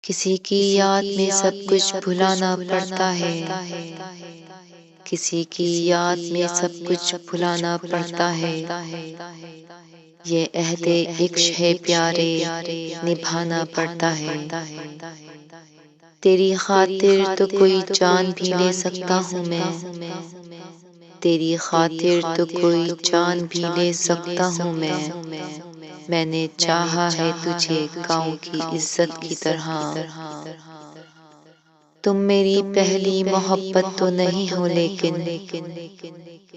کسی کی یاد میں سب کچھ بھلانا پڑتا ہے، کسی کی یاد میں سب کچھ بھلانا پڑتا ہے، یہ عہد عشق ہے پیارے نبھانا پڑتا ہے۔ تیری خاطر تو کوئی جان بھی لے سکتا ہوں میں، تیری خاطر تو کوئی جان بھی لے سکتا ہوں میں نے چاہا ہے تجھے گاؤں کی عزت کی طرح۔ تم میری پہلی محبت تو نہیں ہو لیکن،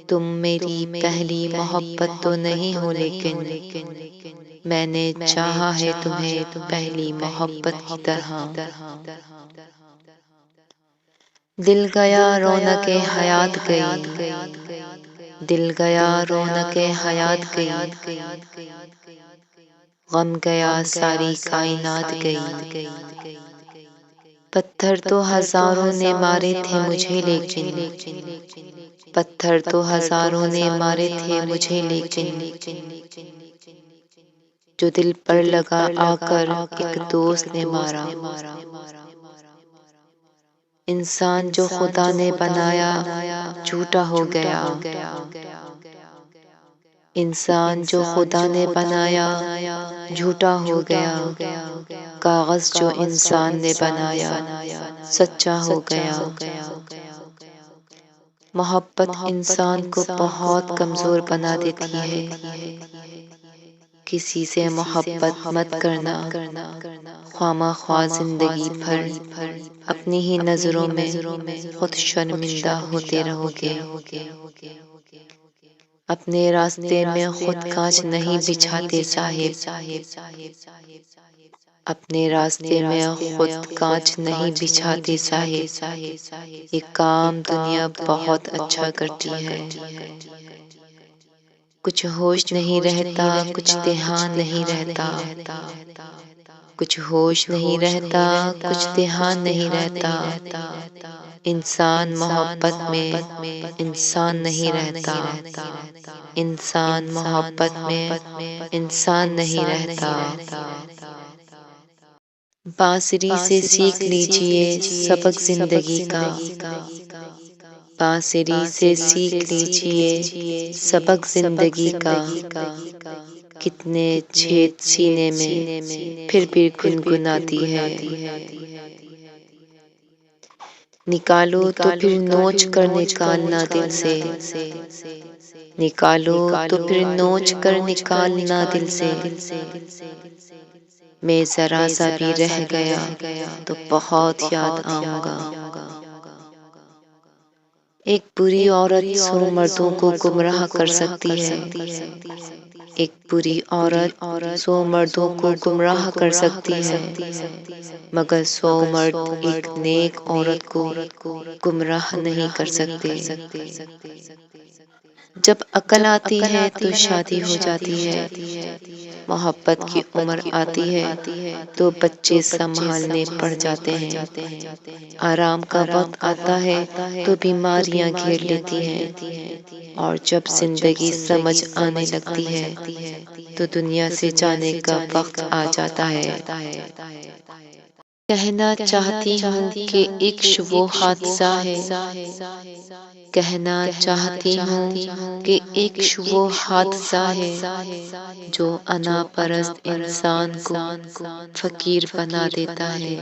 تم میری پہلی محبت تو نہیں ہو لیکن، میں نے چاہا ہے تمہیں پہلی محبت کی طرح۔ دل گیا رونق حیات گئی، دل گیا رونق حیات گئی، غم گیا ساری کائنات گئی۔ پتھر تو ہزاروں نے مارے تھے مجھے لیکن، پتھر تو ہزاروں نے مارے تھے مجھے لیکن، جو دل پر لگا آ کر ایک دوست نے مارا۔ انسان جو خدا نے بنایا جھوٹا ہو گیا، انسان جو خدا نے بنایا جھوٹا ہو گیا، کاغذ جو انسان نے بنایا سچا ہو گیا۔ محبت انسان کو بہت کمزور بنا دیتی ہے، کسی سے محبت مت کرنا، خواہ مخواہ زندگی بھر اپنی ہی نظروں میں خود شرمندہ ہوتے رہو گے۔ اپنے راستے میں خود کانچ نہیں بچھاتے صاحب، اپنے راستے میں خود کانچ نہیں بچھاتے صاحب، یہ کام دنیا بہت اچھا کرتی ہے۔ کچھ ہوش نہیں رہتا، کچھ دھیان نہیں رہتا، کچھ ہوش نہیں رہتا، کچھ دھیان نہیں رہتا، انسان محبت میں انسان نہیں رہتا، انسان محبت میں انسان نہیں رہتا۔ بانسری سے سیکھ لیجئے سبق زندگی کا، بانسری سے سیکھ لیجئے سبق زندگی کا، کتنے چھید سینے میں پھر بھی گنگناتی ہے۔ نکالو تو پھر نوچ کر نکالنا دل سے، نکالو تو پھر نوچ کر نکالنا دل سے، میں ذرا سا بھی رہ گیا تو بہت یاد آؤں گا۔ ایک بری عورت 100 مردوں کو گمراہ کر سکتی ہے، ایک بری عورت 100 مردوں کو گمراہ کر سکتی ہے، مگر 100 مرد ایک نیک عورت کو گمراہ نہیں کر سکتے۔ جب عقل آتی ہے تو شادی ہو جاتی ہے، محبت کی عمر آتی ہے تو بچے سنبھالنے پڑ جاتے ہیں، آرام کا وقت آتا ہے تو بیماریاں گھیر لیتی ہیں، اور جب زندگی سمجھ آنے لگتی ہے تو دنیا سے جانے کا وقت آ جاتا ہے۔ کہنا چاہتی ہوں کہ عشق وہ حادثہ ہے، کہنا چاہتی ہوں کہ عشق وہ حادثہ ہے جو انا پرست انسان کو فقیر بنا دیتا ہے۔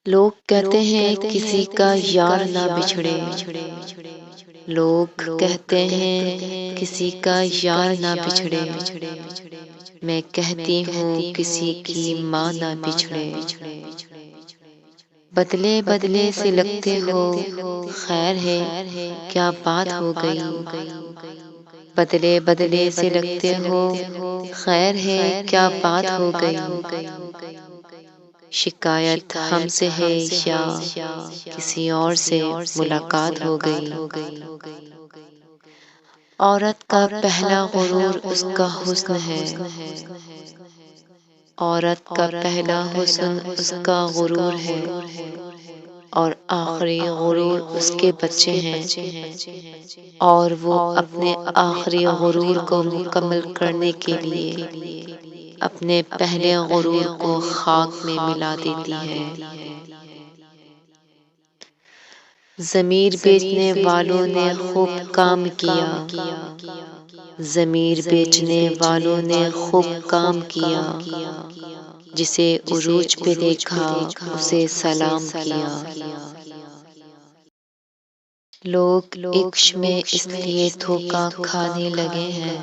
لوگ کہتے ہیں کسی کا یار نہ بچھڑے، لوگ کہتے ہیں کسی کا یار نہ بچھڑے، میں کہتی ہوں کسی کی ماں نہ بچھڑے۔ بدلے بدلے سے لگتے ہو خیر ہے کیا بات ہو گئی، بدلے بدلے سے لگتے ہو خیر ہے کیا بات ہو گئی، شکایت ہم سے ہے یا کسی اور سے ملاقات ہو گئی۔ عورت کا پہلا غرور اس کا حسن ہے، عورت کا پہلا حسن اس کا غرور ہے، اور آخری غرور اس کے بچے ہیں، اور وہ اپنے آخری غرور کو مکمل کرنے کے لیے اپنے پہلے غرور کو خاک میں ملا دیتی ہے۔ ضمیر بیچنے والوں نے خوب کام کیا، ضمیر بیچنے والوں نے خوب کام کیا، جسے عروج پہ دیکھا اسے سلام کیا۔ لوگ عشق میں اس لیے دھوکا کھانے لگے ہیں،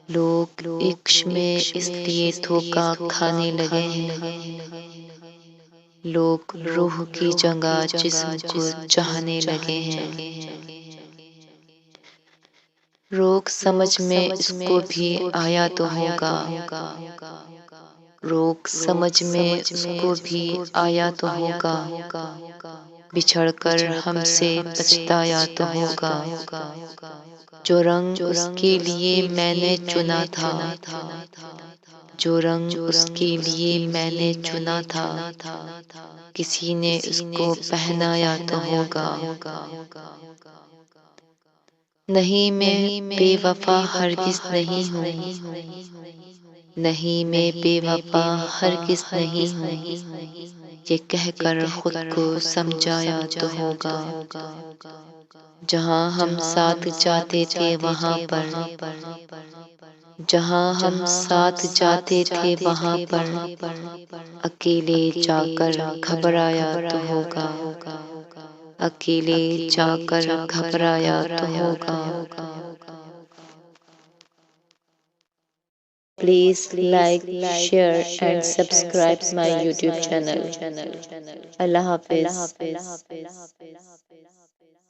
لوگ عشق میں اس لیے دھوکا کھانے لگے ہیں، لوگ روح کی جگہ جسم کو چاہنے لگے ہیں۔ لوگ سمجھ میں اس کو بھی آیا تو ہوگا، لوگ سمجھ میں اس کو بھی آیا تو ہوگا، بچھڑ کر ہم سے پچھتایا تو ہوگا۔ جو رنگ اس کے لیے میں نے چنا تھا، جو رنگ اس کے لیے میں نے چنا تھا، کسی نے اس کو پہنایا تو ہوگا۔ نہیں میں بے وفا ہرگز نہیں ہوں، نہیں میں بے وفا ہرگز نہیں ہوں، یہ کہہ کر خود کو سمجھایا تو ہوگا۔ جہاں ہم ساتھ جاتے تھے وہاں پر، جہاں ہم ساتھ جاتے تھے وہاں پر، اکیلے جا کر گھبرایا تو ہوگا، اکیلے جا کر گھبرایا تو ہوگا۔ Please like, share and subscribe my YouTube channel. اللہ حافظ۔